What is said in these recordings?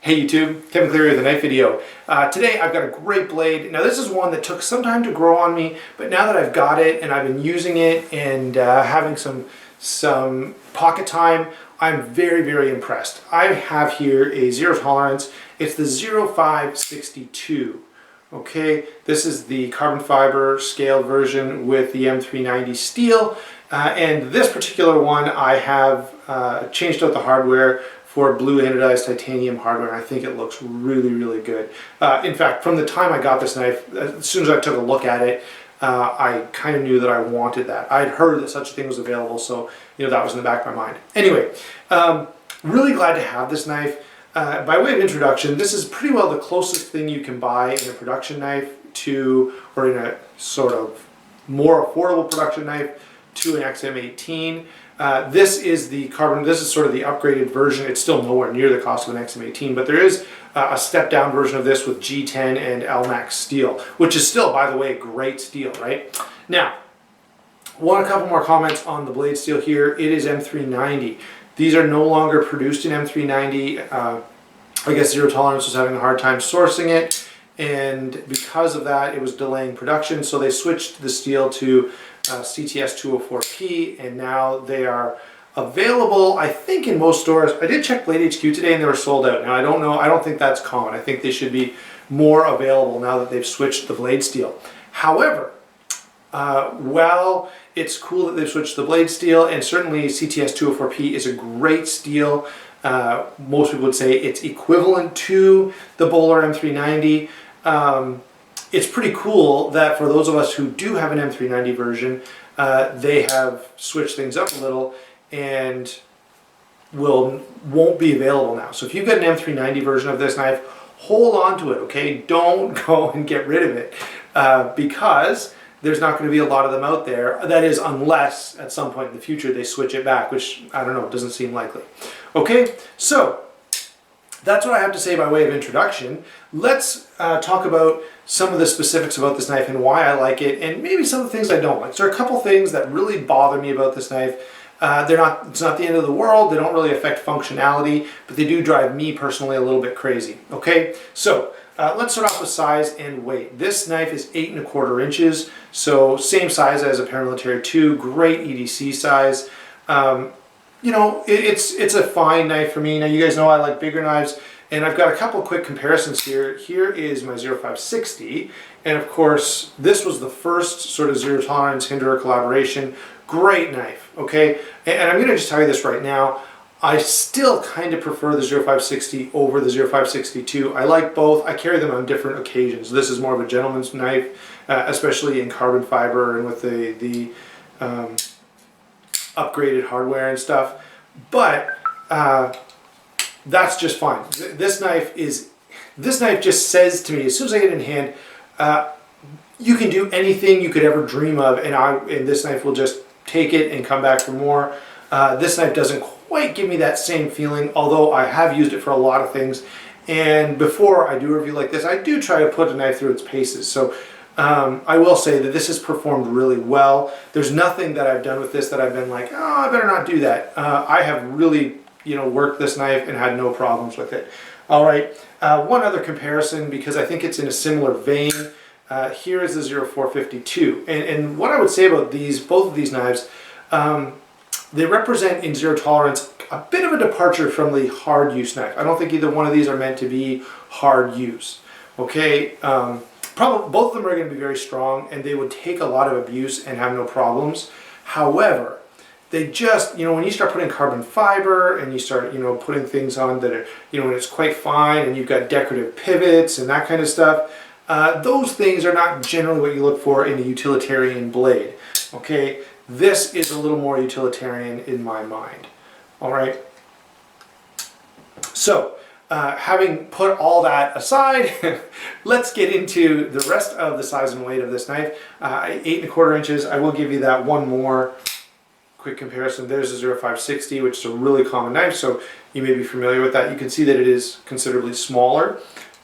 Hey YouTube, Kevin Cleary with a knife video. Today I've got a great blade. Now this is one that took some time to grow on me, but now that I've got it and I've been using it and having some pocket time, I'm very impressed. I have here a zero tolerance. It's the 0562. Okay, this is the carbon fiber scaled version with the M390 steel. And this particular one I have changed out the hardware for blue anodized titanium hardware, and I think it looks really good. In fact, from the time I got this knife, as soon as I took a look at it, I kind of knew that I wanted that. I'd heard that such a thing was available, so that was in the back of my mind. Anyway, really glad to have this knife. By way of introduction, this is pretty well the closest thing you can buy in a production knife to, or in a sort of more affordable production knife to an XM18. This is the carbon, this is sort of the upgraded version. It's still nowhere near the cost of an XM18, but there is a step down version of this with G10 and LMAX steel, which is still, by the way, great steel, right? Now, a couple more comments on the blade steel here. It is M390. These are no longer produced in M390. I guess Zero Tolerance was having a hard time sourcing it, and because of that, it was delaying production, so they switched the steel to CTS 204P, and now they are available, I think, in most stores. I did check Blade HQ today and they were sold out. Now I don't know, I don't think that's common. I think they should be more available now that they've switched the blade steel. However, while it's cool that they've switched the blade steel, and certainly CTS 204P is a great steel, most people would say it's equivalent to the Bowler M390. It's pretty cool that for those of us who do have an M390 version, they have switched things up a little and won't be available now. So if you've got an M390 version of this knife, hold on to it, okay? Don't go and get rid of it because there's not going to be a lot of them out there. That is, unless at some point in the future they switch it back, which I don't know, doesn't seem likely. Okay, so that's what I have to say by way of introduction. Let's talk about some of the specifics about this knife and why I like it, and maybe some of the things I don't like. So there are a couple things that really bother me about this knife. It's not the end of the world. They don't really affect functionality, but they do drive me personally a little bit crazy. Okay, so let's start off with size and weight. This knife is 8 1/4 inches, so same size as a Paramilitary 2. Great EDC size. It's a fine knife for me. Now you guys know I like bigger knives, and I've got a couple quick comparisons here. Here is my 0560, and of course this was the first sort of zero tolerance Hinderer collaboration. Great knife, okay? And I'm gonna just tell you this right now, I still kind of prefer the 0560 over the 0562. I like both. I carry them on different occasions. This is more of a gentleman's knife, especially in carbon fiber and with the upgraded hardware and stuff, but that's just fine. This knife just says to me, as soon as I get it in hand, you can do anything you could ever dream of, and this knife will just take it and come back for more. This knife doesn't quite give me that same feeling, although I have used it for a lot of things, and before I do a review like this, I do try to put a knife through its paces. So I will say that this has performed really well. There's nothing that I've done with this that I've been like, oh, I better not do that. I have really, worked this knife and had no problems with it. All right, one other comparison, because I think it's in a similar vein. Here is the 0452, and what I would say about both of these knives, they represent in zero tolerance a bit of a departure from the hard use knife. I don't think either one of these are meant to be hard use. Okay. Probably both of them are going to be very strong, and they would take a lot of abuse and have no problems. However, they just, when you start putting carbon fiber and you start, putting things on that are, when it's quite fine and you've got decorative pivots and that kind of stuff, those things are not generally what you look for in a utilitarian blade. Okay, this is a little more utilitarian in my mind. All right. So, having put all that aside, let's get into the rest of the size and weight of this knife. 8 1/4 inches. I will give you that one more quick comparison. There's a 0560, which is a really common knife, so you may be familiar with that. You can see that it is considerably smaller.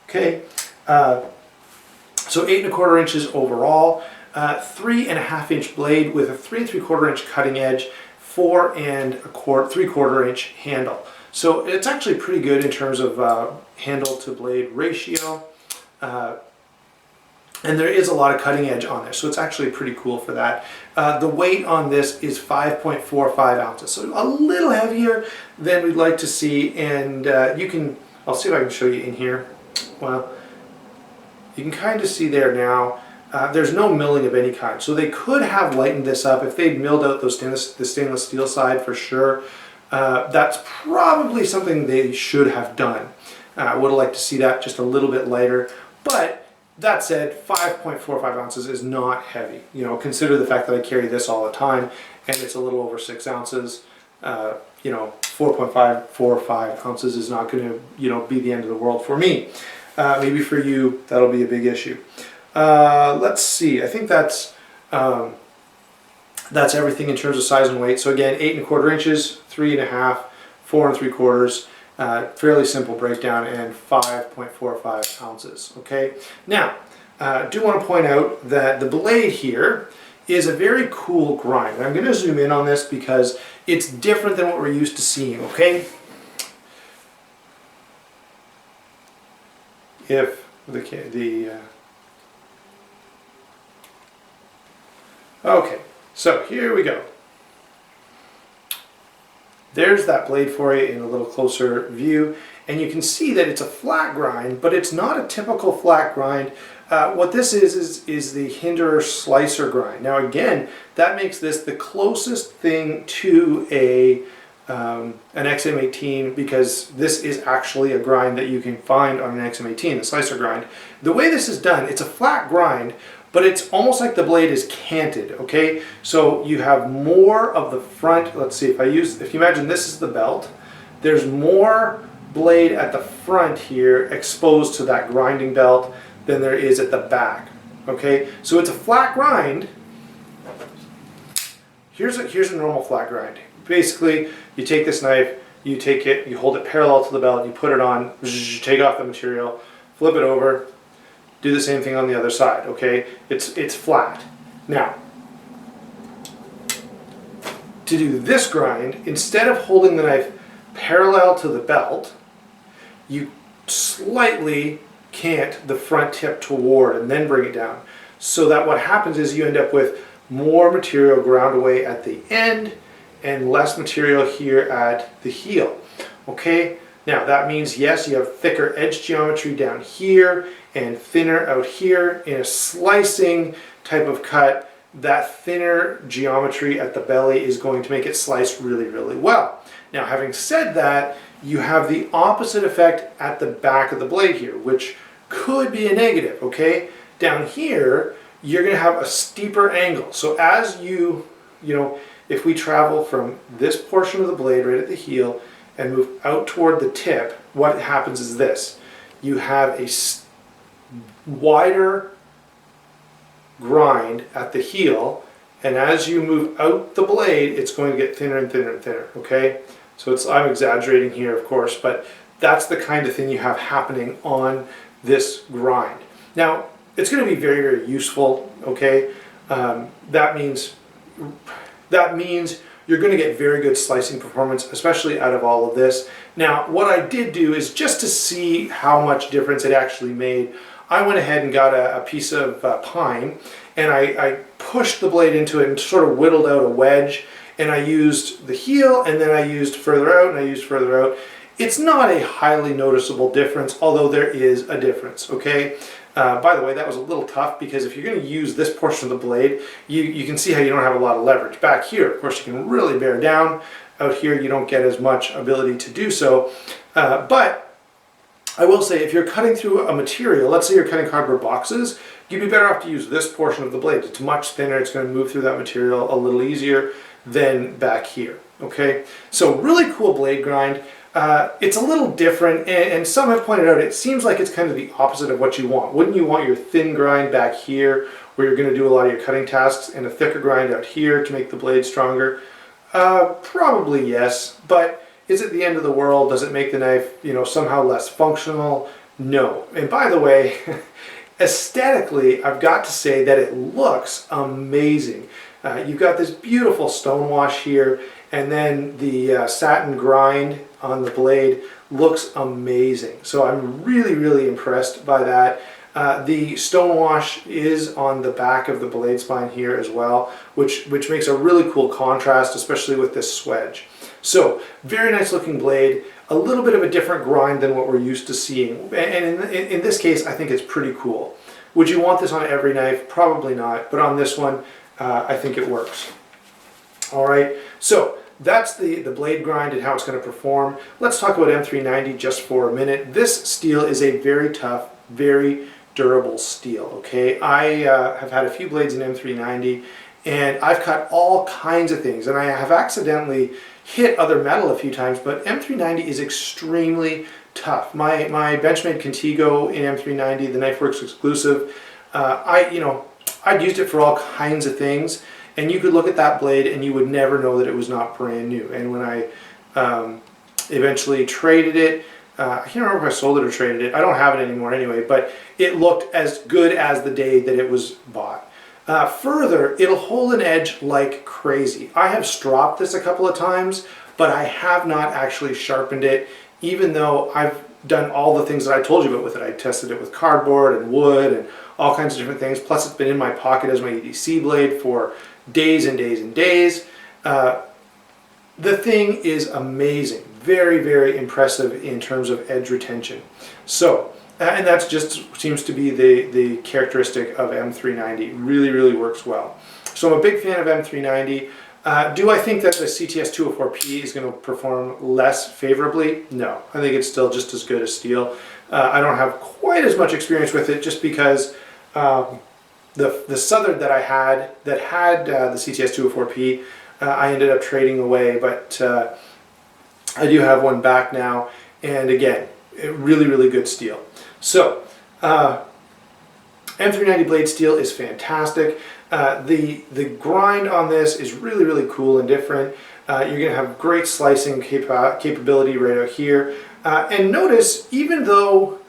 Okay, so 8 1/4 inches overall. 3 1/2 inch blade with a 3 3/4 inch cutting edge, 4 3/4 inch handle. So it's actually pretty good in terms of handle to blade ratio. And there is a lot of cutting edge on there, so it's actually pretty cool for that. The weight on this is 5.45 ounces, so a little heavier than we'd like to see. And I'll see if I can show you in here. Well, you can kind of see there now, there's no milling of any kind. So they could have lightened this up if they'd milled out the stainless steel side for sure. That's probably something they should have done. I would have liked to see that just a little bit lighter, but that said, 5.45 ounces is not heavy. You know, consider the fact that I carry this all the time, and it's a little over 6 ounces. You know, 4.545 ounces is not going to, you know, be the end of the world for me. Maybe for you, that'll be a big issue. Let's see. I think that's everything in terms of size and weight. So again, 8 1/4 inches, 3 1/2, 4 3/4. Fairly simple breakdown, and 5.45 ounces. Okay. Now, I do want to point out that the blade here is a very cool grind. And I'm going to zoom in on this because it's different than what we're used to seeing. Okay. If okay, so here we go. There's that blade for you in a little closer view, and you can see that it's a flat grind, but it's not a typical flat grind. What this is the Hinderer slicer grind. Now again, that makes this the closest thing to an XM18, because this is actually a grind that you can find on an XM18, the slicer grind. The way this is done, it's a flat grind, but it's almost like the blade is canted, okay? So you have more of the front. Let's see, if you imagine this is the belt, there's more blade at the front here exposed to that grinding belt than there is at the back, okay? So it's a flat grind. Here's a normal flat grind. Basically, you take this knife, you take it, you hold it parallel to the belt, you put it on, take off the material, flip it over, do the same thing on the other side, okay? It's flat. Now, to do this grind, instead of holding the knife parallel to the belt, you slightly cant the front tip toward and then bring it down. So that what happens is you end up with more material ground away at the end and less material here at the heel, okay? Now that means, yes, you have thicker edge geometry down here and thinner out here. In a slicing type of cut, that thinner geometry at the belly is going to make it slice really, really well. Now, having said that, you have the opposite effect at the back of the blade here, which could be a negative, okay? Down here, you're going to have a steeper angle. So as you know, if we travel from this portion of the blade right at the heel and move out toward the tip, what happens is this. You have a wider grind at the heel, and as you move out the blade, it's going to get thinner and thinner and thinner, okay? So I'm exaggerating here, of course, but that's the kind of thing you have happening on this grind. Now, it's going to be very, very useful, okay? That means you're going to get very good slicing performance, especially out of all of this. Now, what I did do is just to see how much difference it actually made, I went ahead and got a piece of pine, and I pushed the blade into it and sort of whittled out a wedge, and I used the heel, and then I used further out, and I used further out. It's not a highly noticeable difference, although there is a difference, okay? By the way, that was a little tough because if you're going to use this portion of the blade, you can see how you don't have a lot of leverage. Back here, of course, you can really bear down. Out here, you don't get as much ability to do so. But I will say, if you're cutting through a material, let's say you're cutting cardboard boxes, you'd be better off to use this portion of the blade. It's much thinner, it's going to move through that material a little easier than back here, okay? So really cool blade grind. It's a little different, and some have pointed out it seems like it's kind of the opposite of what you want. Wouldn't you want your thin grind back here where you're going to do a lot of your cutting tasks, and a thicker grind out here to make the blade stronger? Probably yes, but is it the end of the world? Does it make the knife, somehow less functional? No. And by the way, aesthetically, I've got to say that it looks amazing. You've got this beautiful stone wash here, and then the satin grind on the blade looks amazing. So I'm really, really impressed by that. The stone wash is on the back of the blade spine here as well, which makes a really cool contrast, especially with this swedge. So very nice looking blade, a little bit of a different grind than what we're used to seeing. And in this case, I think it's pretty cool. Would you want this on every knife? Probably not, but on this one, I think it works. All right, so that's the blade grind and how it's going to perform. Let's talk about M390 just for a minute. This steel is a very tough, very durable steel, okay? I have had a few blades in M390, and I've cut all kinds of things, and I have accidentally hit other metal a few times, but M390 is extremely tough. My Benchmade Contigo in M390, the KnifeWorks exclusive, I'd used it for all kinds of things, and you could look at that blade and you would never know that it was not brand new. And when I eventually traded it, I can't remember if I sold it or traded it. I don't have it anymore anyway, but it looked as good as the day that it was bought. Further, it'll hold an edge like crazy. I have stropped this a couple of times, but I have not actually sharpened it, even though I've done all the things that I told you about with it. I tested it with cardboard and wood and all kinds of different things. Plus, it's been in my pocket as my EDC blade for days and days and days. The thing is amazing. Very, very impressive in terms of edge retention. So, and that's just seems to be the characteristic of M390. Really, really works well. So I'm a big fan of M390. Do I think that the CTS 204P is going to perform less favorably? No. I think it's still just as good as steel. I don't have quite as much experience with it just because the Southern that I had that had the CTS 204P, I ended up trading away, but I do have one back now, and again, really, really good steel. So, M390 blade steel is fantastic. The grind on this is really, really cool and different. You're going to have great slicing capability right out here. And notice, even though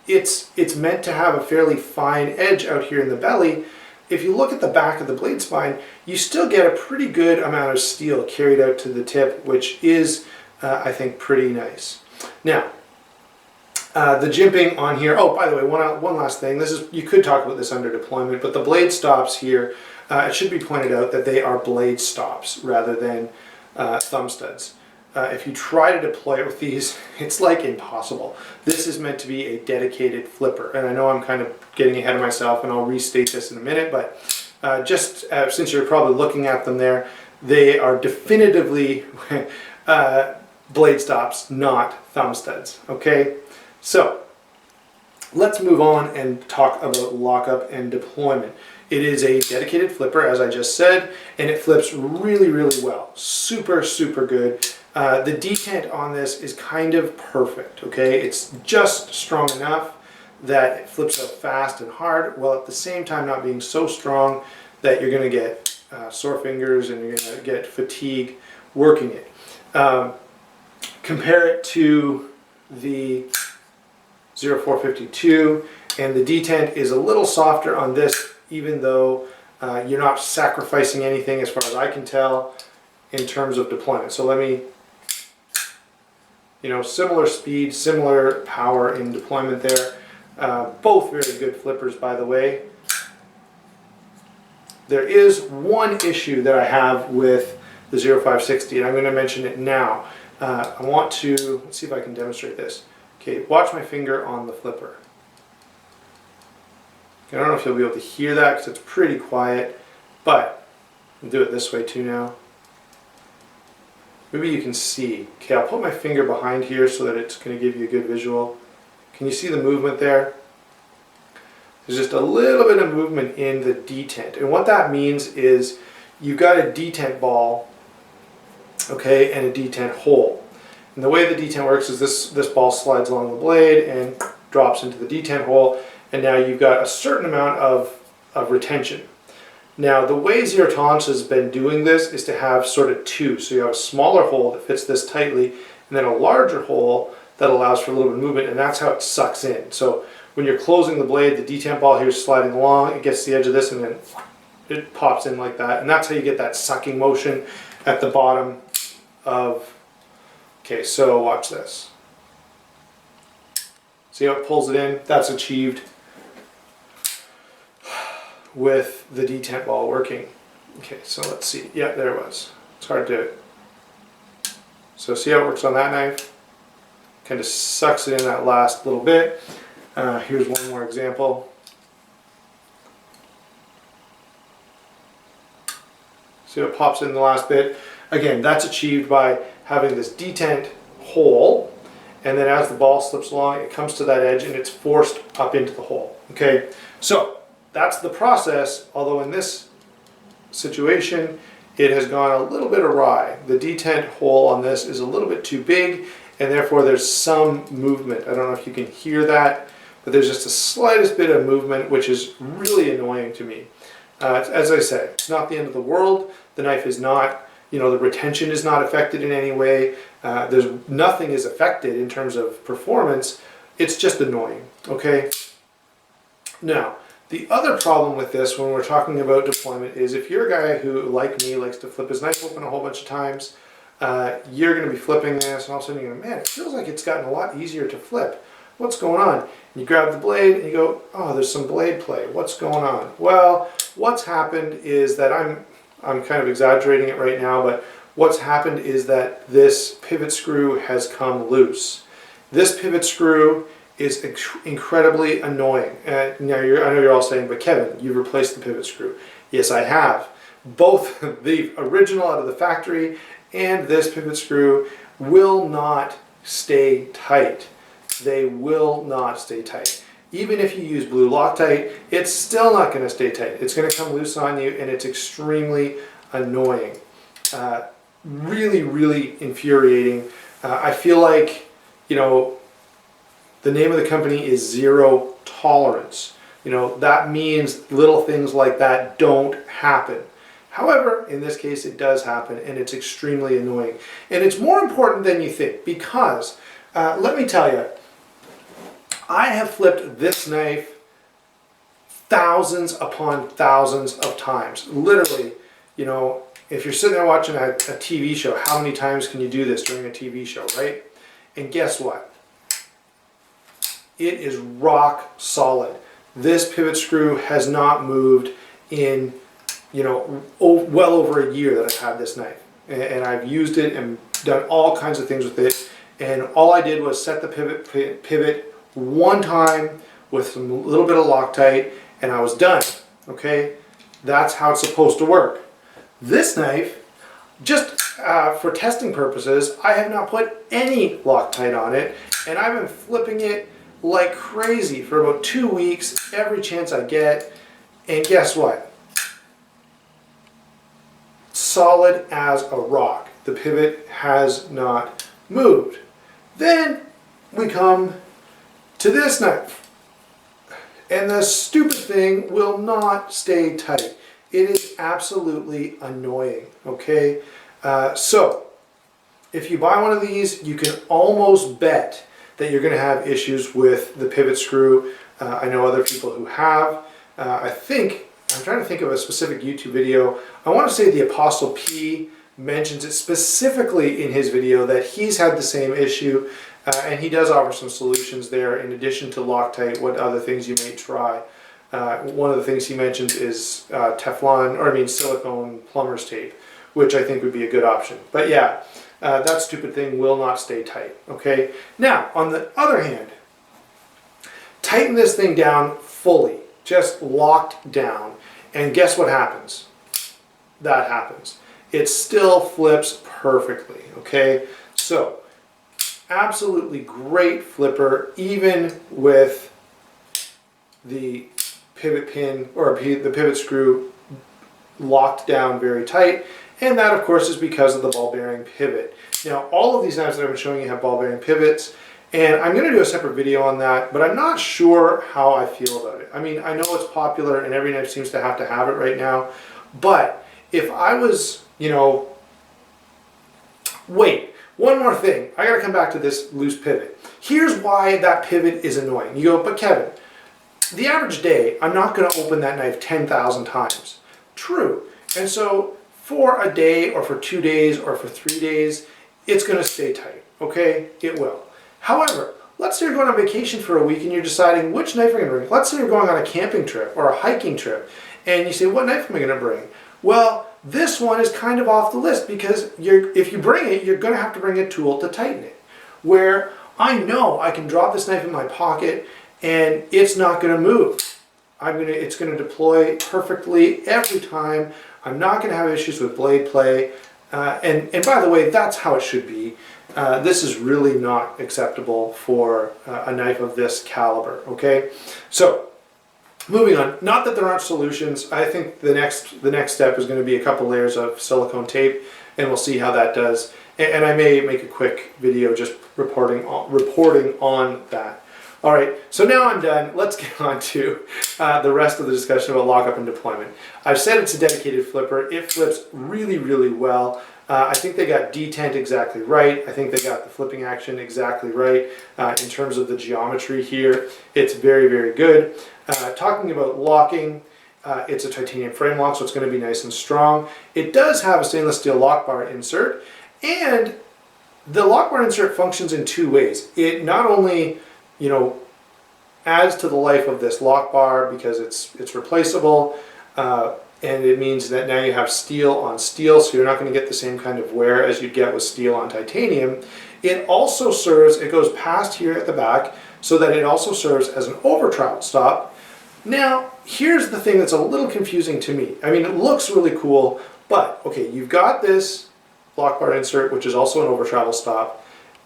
it's meant to have a fairly fine edge out here in the belly, if you look at the back of the blade spine, you still get a pretty good amount of steel carried out to the tip, which is, I think, pretty nice. Now, the jimping on here, oh, by the way, one last thing. This is, you could talk about this under deployment, but the blade stops here, it should be pointed out that they are blade stops rather than thumb studs. If you try to deploy it with these, it's like impossible. This is meant to be a dedicated flipper, and I know I'm kind of getting ahead of myself, and I'll restate this in a minute, but since you're probably looking at them there, they are definitively blade stops, not thumb studs, okay? So, let's move on and talk about lockup and deployment. It is a dedicated flipper, as I just said, and it flips really, really well. Super, super good. The detent on this is kind of perfect, okay? It's just strong enough that it flips out fast and hard, while at the same time not being so strong that you're going to get sore fingers and you're going to get fatigue working it. Compare it to the 0452, and the detent is a little softer on this, even though you're not sacrificing anything as far as I can tell in terms of deployment. So let me, similar speed, similar power in deployment there. Both very good flippers, by the way. There is one issue that I have with the 0560, and I'm going to mention it now. I want to, let's see if I can demonstrate this. Okay, watch my finger on the flipper. Okay, I don't know if you'll be able to hear that because it's pretty quiet, but I'll do it this way too now. Maybe you can see. Okay, I'll put my finger behind here so that it's going to give you a good visual. Can you see the movement there? There's just a little bit of movement in the detent, and what that means is you've got a detent ball, okay, and a detent hole. And the way the detent works is this ball slides along the blade and drops into the detent hole, and now you've got a certain amount of retention. Now, the way Zero Tolerance has been doing this is to have sort of two. So you have a smaller hole that fits this tightly, and then a larger hole that allows for a little bit of movement, and that's how it sucks in. So when you're closing the blade, the detent ball here is sliding along, it gets to the edge of this, and then it pops in like that, and that's how you get that sucking motion at the bottom of, okay, so watch this. See how it pulls it in? That's achieved with the detent ball working. Okay, so let's see. Yeah, there it was. It's hard to... So see how it works on that knife? Kind of sucks it in that last little bit. Here's one more example. See how it pops in the last bit? Again, that's achieved by having this detent hole, and then as the ball slips along, it comes to that edge and it's forced up into the hole. Okay, so that's the process, although in this situation, it has gone a little bit awry. The detent hole on this is a little bit too big, and therefore there's some movement. I don't know if you can hear that, but there's just the slightest bit of movement, which is really annoying to me. As I said, it's not the end of the world. The knife is not, you know, the retention is not affected in any way. Nothing is affected in terms of performance. It's just annoying, okay? Now, the other problem with this when we're talking about deployment is if you're a guy who, like me, likes to flip his knife open a whole bunch of times, you're going to be flipping this, and all of a sudden you're going, man, it feels like it's gotten a lot easier to flip. What's going on? And you grab the blade and you go, oh, there's some blade play. What's going on? Well, what's happened is that I'm kind of exaggerating it right now, but what's happened is that this pivot screw has come loose. This pivot screw is incredibly annoying. Now, I know you're all saying, but Kevin, you've replaced the pivot screw. Yes, I have. Both the original out of the factory and this pivot screw will not stay tight. They will not stay tight. Even if you use blue Loctite, it's still not going to stay tight. It's going to come loose on you, and it's extremely annoying. Really, really infuriating. I feel like, you know, the name of the company is Zero Tolerance. You know, that means little things like that don't happen. However, in this case, it does happen, and it's extremely annoying. And it's more important than you think, because, let me tell you, I have flipped this knife thousands upon thousands of times. Literally, you know, if you're sitting there watching a TV show, how many times can you do this during a TV show, right? And guess what? It is rock solid. This pivot screw has not moved in, you know, well over a year that I've had this knife. And I've used it and done all kinds of things with it. And all I did was set the pivot one time with a little bit of Loctite, and I was done. Okay, that's how it's supposed to work. This knife, just for testing purposes, I have not put any Loctite on it, and I've been flipping it like crazy for about 2 weeks, every chance I get, and guess what? Solid as a rock. The pivot has not moved. Then we come to this knife, and the stupid thing will not stay tight. It is absolutely annoying, okay? So, if you buy one of these, you can almost bet that you're going to have issues with the pivot screw. I know other people who have. I'm trying to think of a specific YouTube video. I want to say the Apostle P mentions it specifically in his video that he's had the same issue. And he does offer some solutions there in addition to Loctite, what other things you may try. One of the things he mentions is silicone plumber's tape, which I think would be a good option. But yeah, that stupid thing will not stay tight, okay? Now, on the other hand, tighten this thing down fully, just locked down, and guess what happens? That happens. It still flips perfectly, okay? So, absolutely great flipper, even with the pivot pin or the pivot screw locked down very tight, and that of course is because of the ball bearing pivot. Now, all of these knives that I've been showing you have ball bearing pivots, and I'm going to do a separate video on that, but I'm not sure how I feel about it. I mean, I know it's popular and every knife seems to have it right now, but if I was, you know, wait, one more thing. I got to come back to this loose pivot. Here's why that pivot is annoying. You go, but Kevin, the average day, I'm not going to open that knife 10,000 times. True. And so for a day or for 2 days or for 3 days, it's going to stay tight, okay? It will. However, let's say you're going on vacation for a week and you're deciding which knife you're going to bring. Let's say you're going on a camping trip or a hiking trip and you say, what knife am I going to bring? Well, this one is kind of off the list because if you bring it, you're going to have to bring a tool to tighten it. Where I know I can drop this knife in my pocket and it's not going to move. It's going to deploy perfectly every time. I'm not going to have issues with blade play. And by the way, that's how it should be. This is really not acceptable for a knife of this caliber, okay? So, moving on, not that there aren't solutions. I think the next step is going to be a couple layers of silicone tape, and we'll see how that does. And I may make a quick video just reporting on that. All right, so now I'm done. Let's get on to the rest of the discussion about lockup and deployment. I've said it's a dedicated flipper. It flips really, really well. I think they got detent exactly right. I think they got the flipping action exactly right. In terms of the geometry here, it's very, very good. Talking about locking, it's a titanium frame lock, so it's going to be nice and strong. It does have a stainless steel lock bar insert, and the lock bar insert functions in two ways. It not only adds to the life of this lock bar because it's replaceable, and it means that now you have steel on steel, so you're not going to get the same kind of wear as you'd get with steel on titanium. It also serves, it goes past here at the back, so that it also serves as an over travel stop. Now, here's the thing that's a little confusing to me. I mean, it looks really cool, but okay, you've got this lock bar insert, which is also an over travel stop.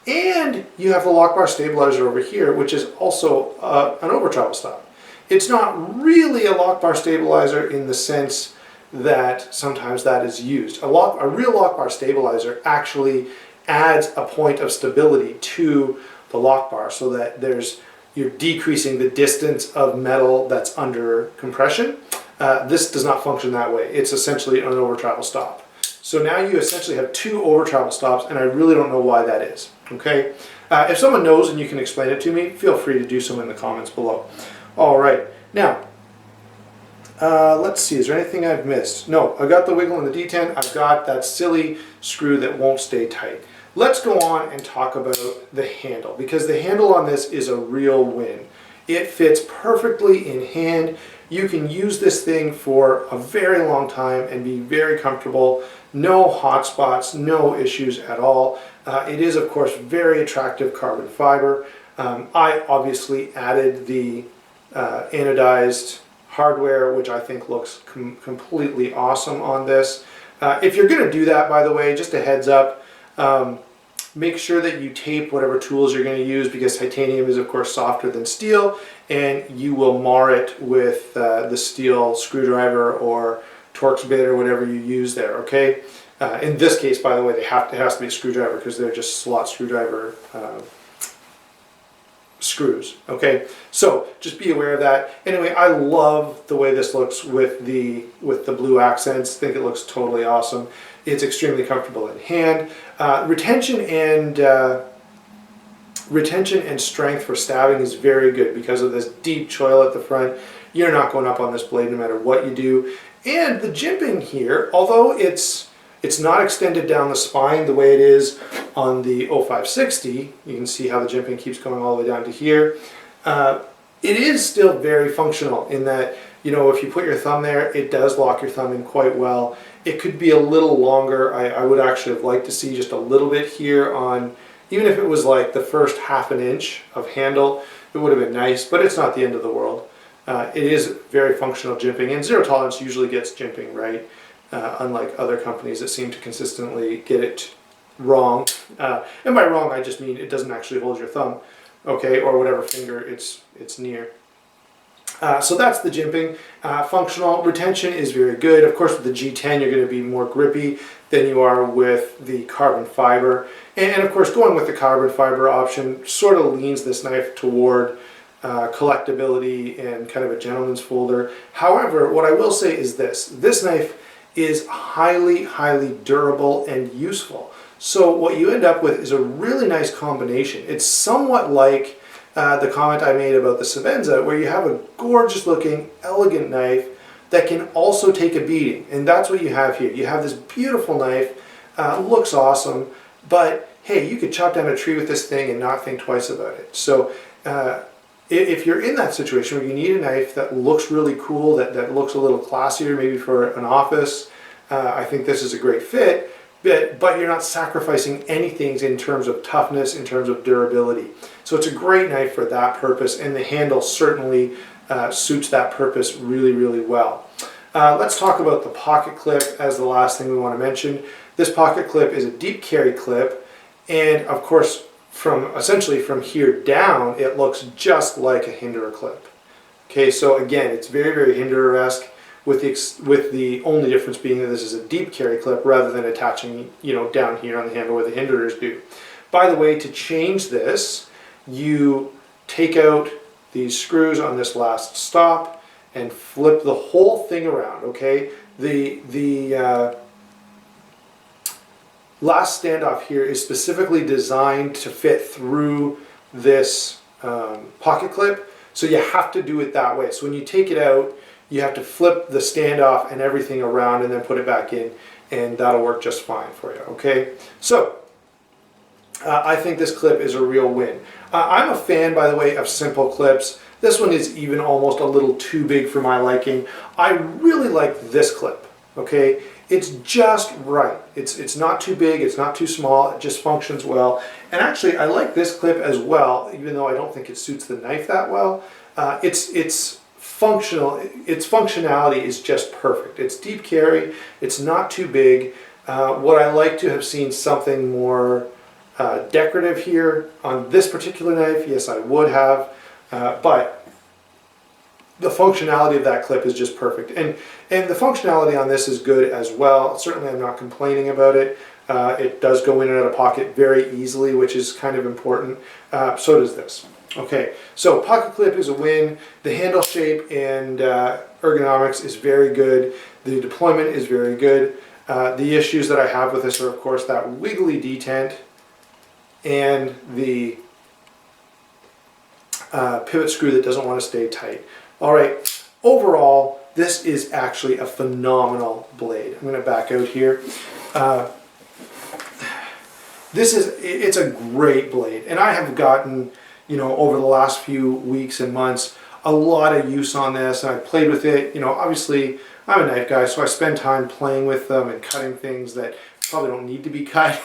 And you have the lock bar stabilizer over here, which is also an over travel stop. It's not really a lock bar stabilizer in the sense that sometimes that is used. A real lock bar stabilizer actually adds a point of stability to the lock bar so that you're decreasing the distance of metal that's under compression. This does not function that way. It's essentially an over travel stop. So now you essentially have two over travel stops, and I really don't know why that is. Okay, if someone knows and you can explain it to me, feel free to do so in the comments below. All right, now let's see, is there anything I've missed? No, I've got the wiggle and the detent. I've got that silly screw that won't stay tight. Let's go on and talk about the handle, because the handle on this is a real win. It fits perfectly in hand. You can use this thing for a very long time and be very comfortable. No hot spots, no issues at all. It is, of course, very attractive carbon fiber. I obviously added the anodized hardware, which I think looks completely awesome on this. If you're going to do that, by the way, just a heads up, make sure that you tape whatever tools you're going to use, because titanium is, of course, softer than steel, and you will mar it with the steel screwdriver or Torx bit or whatever you use there, okay? In this case, by the way, it has to be a screwdriver because they're just slot screwdriver screws, okay? So just be aware of that. Anyway, I love the way this looks with the blue accents. I think it looks totally awesome. It's extremely comfortable in hand. Retention and strength for stabbing is very good because of this deep choil at the front. You're not going up on this blade no matter what you do. And the jimping here, although it's not extended down the spine the way it is on the 0560, you can see how the jimping keeps going all the way down to here. It is still very functional in that, if you put your thumb there, it does lock your thumb in quite well. It could be a little longer. I would actually have liked to see just a little bit here on, even if it was like the first ½ an inch of handle, it would have been nice, but it's not the end of the world. It is very functional jimping, and zero tolerance usually gets jimping right, unlike other companies that seem to consistently get it wrong. And by wrong, I just mean it doesn't actually hold your thumb, okay, or whatever finger it's near. So that's the jimping. Functional retention is very good. Of course, with the G10, you're going to be more grippy than you are with the carbon fiber. And of course, going with the carbon fiber option sort of leans this knife toward collectability and kind of a gentleman's folder. However, what I will say is this knife is highly, highly durable and useful. So what you end up with is a really nice combination. It's somewhat like the comment I made about the Savenza, where you have a gorgeous looking, elegant knife that can also take a beating. And that's what you have here. You have this beautiful knife, looks awesome, but hey, you could chop down a tree with this thing and not think twice about it. So if you're in that situation where you need a knife that looks really cool, that looks a little classier, maybe for an office, I think this is a great fit, but you're not sacrificing anything in terms of toughness, in terms of durability. So it's a great knife for that purpose, and the handle certainly suits that purpose really, really well. Let's talk about the pocket clip as the last thing we want to mention. This pocket clip is a deep carry clip, and of course, essentially from here down, it looks just like a Hinderer clip. Okay, so again, it's very, very Hinderer-esque, with the only difference being that this is a deep carry clip rather than attaching, down here on the handle where the Hinderers do. By the way, to change this, you take out these screws on this last stop and flip the whole thing around. Okay, the last standoff here is specifically designed to fit through this pocket clip, so you have to do it that way. So when you take it out, you have to flip the standoff and everything around and then put it back in, and that'll work just fine for you. Okay, so I think this clip is a real win. I'm a fan, by the way, of simple clips. This one is even almost a little too big for my liking. I really like this clip. Okay, it's just right. It's not too big, it's not too small, it just functions well. And actually, I like this clip as well, even though I don't think it suits the knife that well. It's functional. Its functionality is just perfect. It's deep carry, it's not too big. What I like to have seen something more decorative here on this particular knife, yes, I would have, but the functionality of that clip is just perfect, and the functionality on this is good as well. Certainly I'm not complaining about it. It does go in and out of pocket very easily, which is kind of important. So does this. Okay, so pocket clip is a win. The handle shape and ergonomics is very good. The deployment is very good. The issues that I have with this are, of course, that wiggly detent and the pivot screw that doesn't want to stay tight. All right, overall, this is actually a phenomenal blade. I'm going to back out here. It's a great blade, and I have gotten, over the last few weeks and months, a lot of use on this, and I've played with it. Obviously, I'm a knife guy, so I spend time playing with them and cutting things that probably don't need to be cut.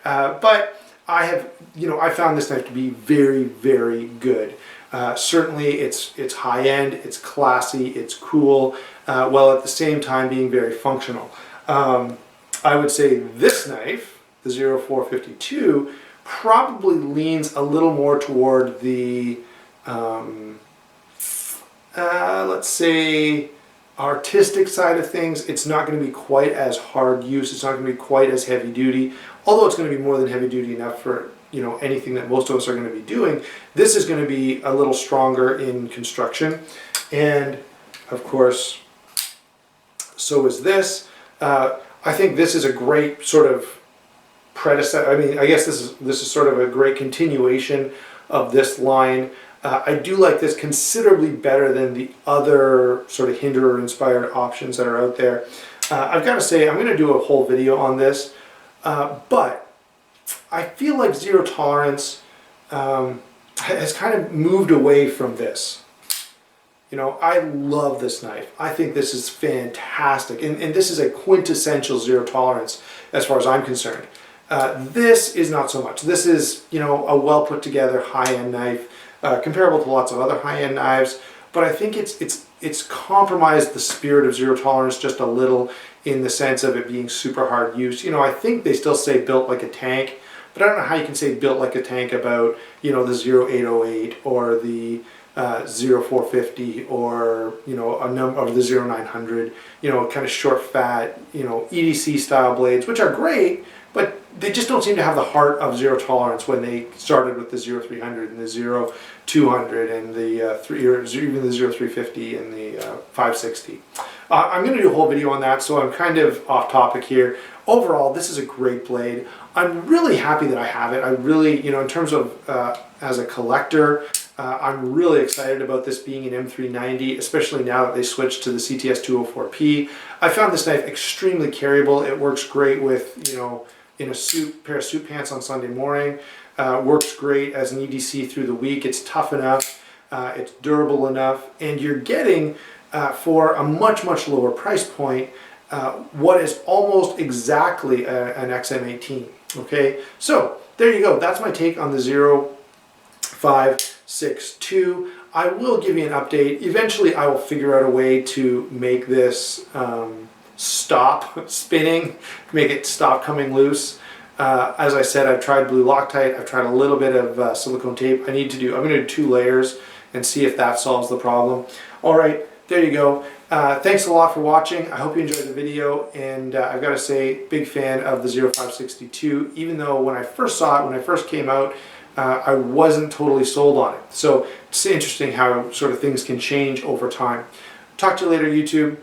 But I have, I found this knife to be very, very good. Certainly, it's high-end, it's classy, it's cool, while at the same time being very functional. I would say this knife, the 0452, probably leans a little more toward the, let's say, artistic side of things. It's not going to be quite as hard use, it's not going to be quite as heavy duty, although it's going to be more than heavy duty enough for anything that most of us are going to be doing. This is going to be a little stronger in construction, and of course so is this. I think this is a great sort of predecessor. I mean, I guess this is sort of a great continuation of this line. I do like this considerably better than the other sort of Hinderer inspired options that are out there. I've got to say, I'm going to do a whole video on this, but I feel like zero tolerance has kind of moved away from this. I love this knife. I think this is fantastic, and this is a quintessential zero tolerance as far as I'm concerned. This is not so much. This is, a well put together high-end knife, comparable to lots of other high-end knives, but I think it's compromised the spirit of zero tolerance just a little in the sense of it being super hard use. I think they still say built like a tank, but I don't know how you can say built like a tank about, the 0808 or the 0450 or, a number of the 0900, kind of short, fat, EDC style blades, which are great, but they just don't seem to have the heart of zero tolerance when they started with the 0300 and the 0200 and the even the 0350 and the 560. I'm going to do a whole video on that, so I'm kind of off topic here. Overall, this is a great blade. I'm really happy that I have it. I really, in terms of as a collector, I'm really excited about this being an M390, especially now that they switched to the CTS 204P. I found this knife extremely carryable. It works great with, in a pair of suit pants on Sunday morning. Works great as an EDC through the week. It's tough enough, it's durable enough, and you're getting, for a much, much lower price point, what is almost exactly an XM18. Okay, so there you go. That's my take on the 0562. I will give you an update. Eventually I will figure out a way to make this stop spinning, make it stop coming loose. As I said, I've tried blue Loctite, I've tried a little bit of silicone tape. I'm going to do 2 layers and see if that solves the problem. Alright, there you go. Thanks a lot for watching. I hope you enjoyed the video, and I've got to say, big fan of the 0562, even though when I first saw it, when it first came out, I wasn't totally sold on it. So it's interesting how sort of things can change over time. Talk to you later, YouTube.